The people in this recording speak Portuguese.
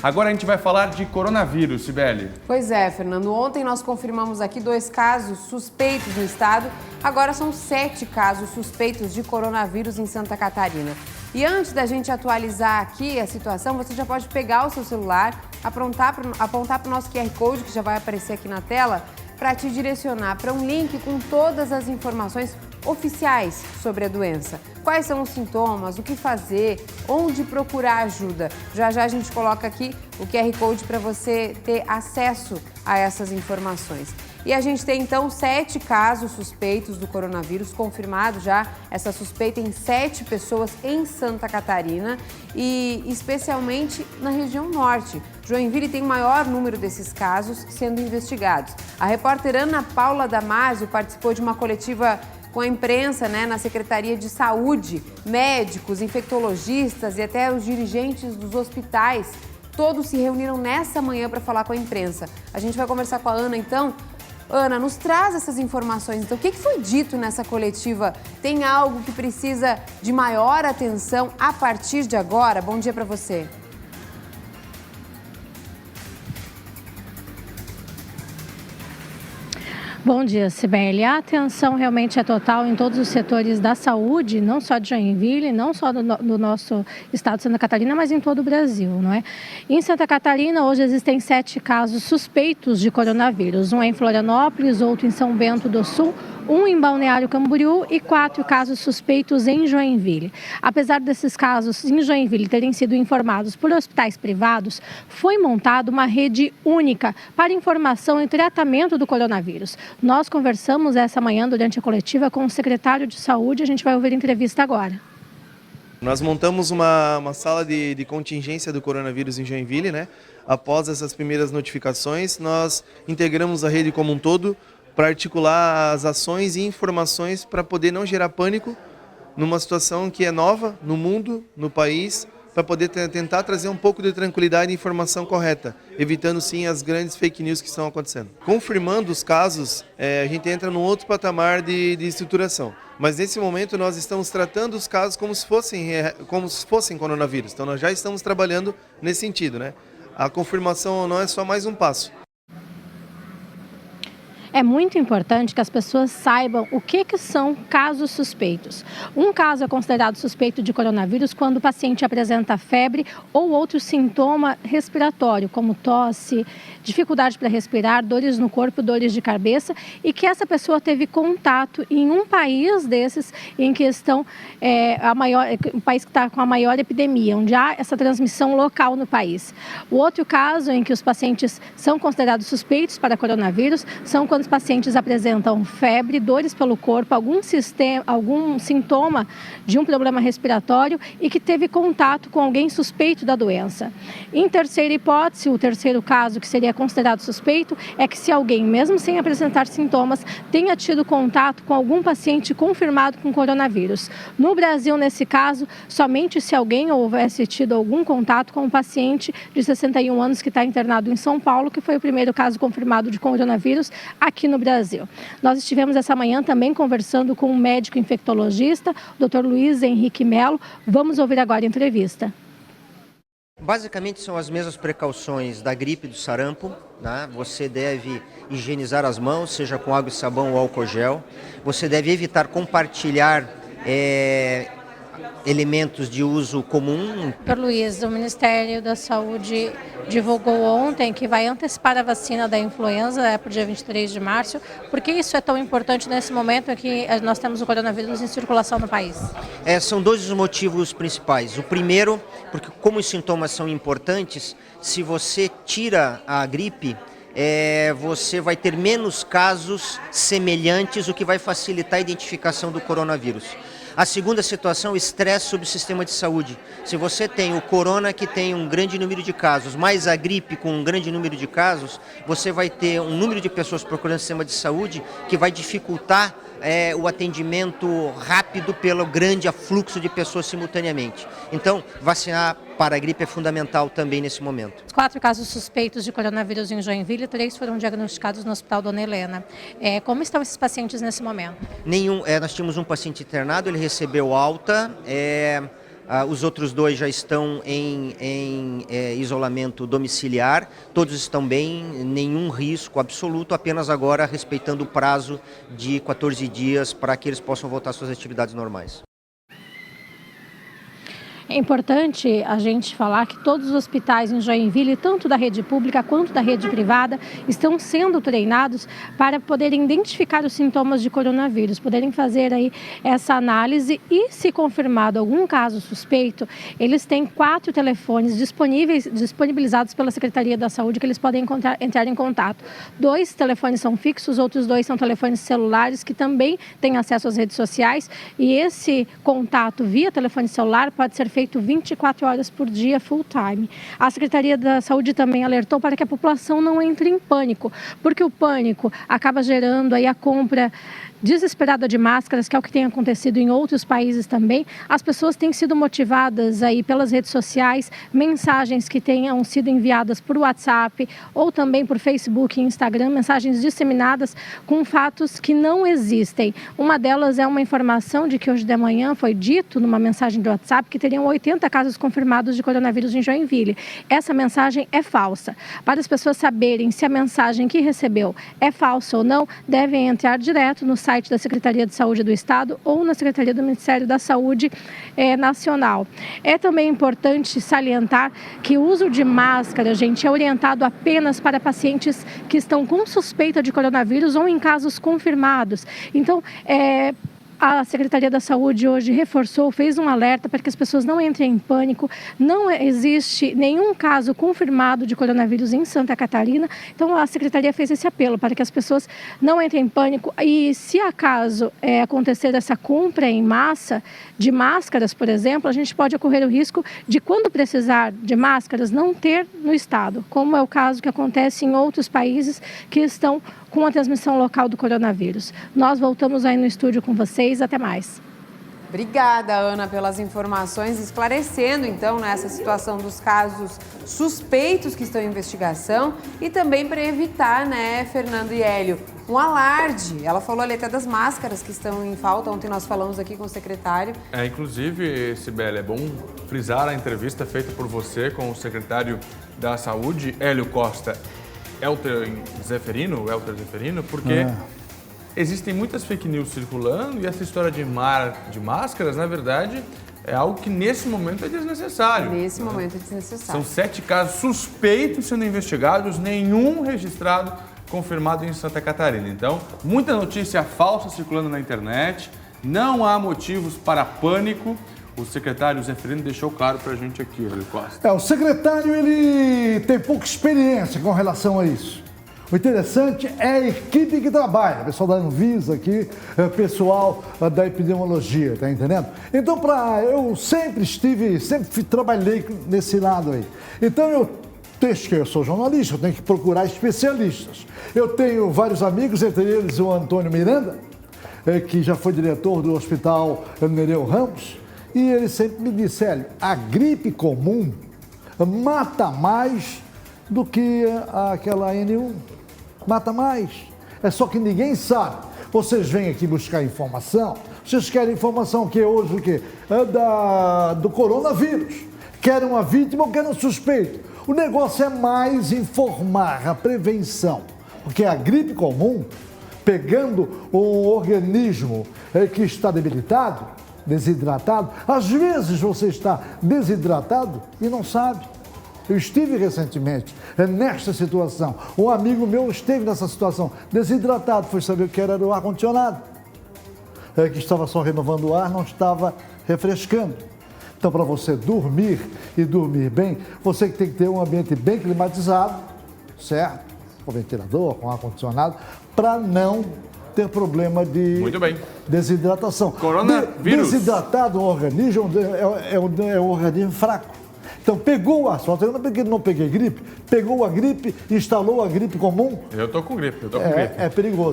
Agora a gente vai falar de coronavírus, Cibele. Pois é, Fernando. Ontem nós confirmamos aqui 2 casos suspeitos no estado. Agora são 7 casos suspeitos de coronavírus em Santa Catarina. E antes da gente atualizar aqui a situação, você já pode pegar o seu celular, apontar para o nosso QR Code, que já vai aparecer aqui na tela, para te direcionar para um link com todas as informações oficiais sobre a doença. Quais são os sintomas, o que fazer, onde procurar ajuda. Já já a gente coloca aqui o QR Code para você ter acesso a essas informações. E a gente tem então 7 casos suspeitos do coronavírus, confirmado já essa suspeita em 7 pessoas em Santa Catarina e especialmente na região norte. Joinville tem o maior número desses casos sendo investigados. A repórter Ana Paula Damasio participou de uma coletiva com a imprensa, na Secretaria de Saúde, médicos, infectologistas e até os dirigentes dos hospitais. Todos se reuniram nessa manhã para falar com a imprensa. A gente vai conversar com a Ana então. Ana, nos traz essas informações. Então, o que foi dito nessa coletiva? Tem algo que precisa de maior atenção a partir de agora? Bom dia para você. Bom dia, Cibele. A atenção realmente é total em todos os setores da saúde, não só de Joinville, não só do nosso estado de Santa Catarina, mas em todo o Brasil, não é? Em Santa Catarina, hoje existem 7 casos suspeitos de coronavírus. Um é em Florianópolis, outro em São Bento do Sul, um em Balneário Camboriú e 4 casos suspeitos em Joinville. Apesar desses casos em Joinville terem sido informados por hospitais privados, foi montada uma rede única para informação e tratamento do coronavírus. Nós conversamos essa manhã durante a coletiva com o secretário de Saúde, a gente vai ouvir a entrevista agora. Nós montamos uma sala de contingência do coronavírus em Joinville, Após essas primeiras notificações, nós integramos a rede como um todo para articular as ações e informações para poder não gerar pânico numa situação que é nova no mundo, no país, para poder tentar trazer um pouco de tranquilidade e informação correta, evitando sim as grandes fake news que estão acontecendo. Confirmando os casos, a gente entra num outro patamar de estruturação. Mas nesse momento nós estamos tratando os casos como se fossem coronavírus. Então nós já estamos trabalhando nesse sentido, A confirmação não é só mais um passo. É muito importante que as pessoas saibam o que são casos suspeitos. Um caso é considerado suspeito de coronavírus quando o paciente apresenta febre ou outro sintoma respiratório, como tosse, dificuldade para respirar, dores no corpo, dores de cabeça, e que essa pessoa teve contato em um país desses em que estão o país que está com a maior epidemia, onde há essa transmissão local no país. O outro caso em que os pacientes são considerados suspeitos para coronavírus são quando os pacientes apresentam febre, dores pelo corpo, algum sintoma de um problema respiratório e que teve contato com alguém suspeito da doença. Em terceira hipótese, o terceiro caso que seria considerado suspeito é que se alguém, mesmo sem apresentar sintomas, tenha tido contato com algum paciente confirmado com coronavírus. No Brasil, nesse caso, somente se alguém houvesse tido algum contato com um paciente de 61 anos que está internado em São Paulo, que foi o primeiro caso confirmado de coronavírus aqui no Brasil. Nós estivemos essa manhã também conversando com um médico infectologista, o Dr. Luiz Henrique Melo. Vamos ouvir agora a entrevista. Basicamente são as mesmas precauções da gripe e do sarampo, Você deve higienizar as mãos, seja com água e sabão ou álcool gel. Você deve evitar compartilhar elementos de uso comum. Dr. Luiz, o Ministério da Saúde divulgou ontem que vai antecipar a vacina da influenza para o dia 23 de março. Por que isso é tão importante nesse momento em que nós temos o coronavírus em circulação no país? São 2 os motivos principais. O primeiro, porque como os sintomas são importantes, se você tira a gripe, você vai ter menos casos semelhantes, o que vai facilitar a identificação do coronavírus. A segunda situação, o estresse sobre o sistema de saúde. Se você tem o corona que tem um grande número de casos, mais a gripe com um grande número de casos, você vai ter um número de pessoas procurando o sistema de saúde que vai dificultar o atendimento rápido pelo grande afluxo de pessoas simultaneamente. Então, vacinar para a gripe é fundamental também nesse momento. 4 casos suspeitos de coronavírus em Joinville, 3 foram diagnosticados no Hospital Dona Helena. Como estão esses pacientes nesse momento? Nós tínhamos um paciente internado, ele recebeu alta. Os outros 2 já estão em isolamento domiciliar, todos estão bem, nenhum risco absoluto, apenas agora respeitando o prazo de 14 dias para que eles possam voltar às suas atividades normais. É importante a gente falar que todos os hospitais em Joinville, tanto da rede pública quanto da rede privada, estão sendo treinados para poderem identificar os sintomas de coronavírus, poderem fazer aí essa análise e, se confirmado algum caso suspeito, eles têm 4 telefones disponibilizados pela Secretaria da Saúde que eles podem entrar em contato. 2 telefones são fixos, outros 2 são telefones celulares que também têm acesso às redes sociais, e esse contato via telefone celular pode ser feito 24 horas por dia, full time. A Secretaria da Saúde também alertou para que a população não entre em pânico, porque o pânico acaba gerando aí a compra desesperada de máscaras, que é o que tem acontecido em outros países também. As pessoas têm sido motivadas aí pelas redes sociais, mensagens que tenham sido enviadas por WhatsApp ou também por Facebook e Instagram, mensagens disseminadas com fatos que não existem. Uma delas é uma informação de que hoje de manhã foi dito numa mensagem do WhatsApp que teriam 80 casos confirmados de coronavírus em Joinville. Essa mensagem é falsa. Para as pessoas saberem se a mensagem que recebeu é falsa ou não, devem entrar direto no site da Secretaria de Saúde do Estado ou na Secretaria do Ministério da Saúde Nacional. É também importante salientar que o uso de máscara, gente, é orientado apenas para pacientes que estão com suspeita de coronavírus ou em casos confirmados. Então, a Secretaria da Saúde hoje reforçou, fez um alerta para que as pessoas não entrem em pânico. Não existe nenhum caso confirmado de coronavírus em Santa Catarina. Então, a Secretaria fez esse apelo para que as pessoas não entrem em pânico. E se acaso acontecer essa compra em massa de máscaras, por exemplo, a gente pode ocorrer o risco de, quando precisar de máscaras, não ter no estado, como é o caso que acontece em outros países que estão com a transmissão local do coronavírus. Nós voltamos aí no estúdio com vocês. Até mais. Obrigada, Ana, pelas informações, esclarecendo, então, nessa situação dos casos suspeitos que estão em investigação e também para evitar, né, Fernando e Hélio, um alarde. Ela falou ali até das máscaras que estão em falta. Ontem nós falamos aqui com o secretário. Inclusive, Sibeli, é bom frisar a entrevista feita por você com o secretário da Saúde, Hélio Costa. Elter Zeferino, porque existem muitas fake news circulando e essa história de máscaras, na verdade, é algo que nesse momento é desnecessário. Nesse momento é desnecessário. São 7 casos suspeitos sendo investigados, nenhum registrado confirmado em Santa Catarina. Então, muita notícia falsa circulando na internet, não há motivos para pânico. O secretário Zeferino deixou claro para a gente aqui, Hélio Costa. O secretário, ele tem pouca experiência com relação a isso. O interessante é a equipe que trabalha, pessoal da Anvisa aqui, pessoal da epidemiologia, tá entendendo? Então, eu sempre trabalhei nesse lado aí. Então, eu sou jornalista, eu tenho que procurar especialistas. Eu tenho vários amigos, entre eles o Antônio Miranda, que já foi diretor do Hospital Nereu Ramos, e ele sempre me disse, Hélio, a gripe comum mata mais do que aquela N1. Mata mais. É só que ninguém sabe. Vocês vêm aqui buscar informação, vocês querem informação que hoje o quê? Do coronavírus. Querem uma vítima ou querem um suspeito. O negócio é mais informar, a prevenção. Porque a gripe comum, pegando um organismo que está debilitado, desidratado, às vezes você está desidratado e não sabe. Eu estive recentemente nesta situação. Um amigo meu esteve nessa situação, desidratado, foi saber o que era o ar-condicionado, que estava só renovando o ar, não estava refrescando. Então, para você dormir e dormir bem, você tem que ter um ambiente bem climatizado, certo? Com ventilador, com ar-condicionado, para não ter problema de desidratação. Coronavírus. Desidratado, um organismo é um organismo fraco. Então, pegou a sorte, eu não peguei gripe, pegou a gripe, instalou a gripe comum. Eu tô com gripe, É perigoso.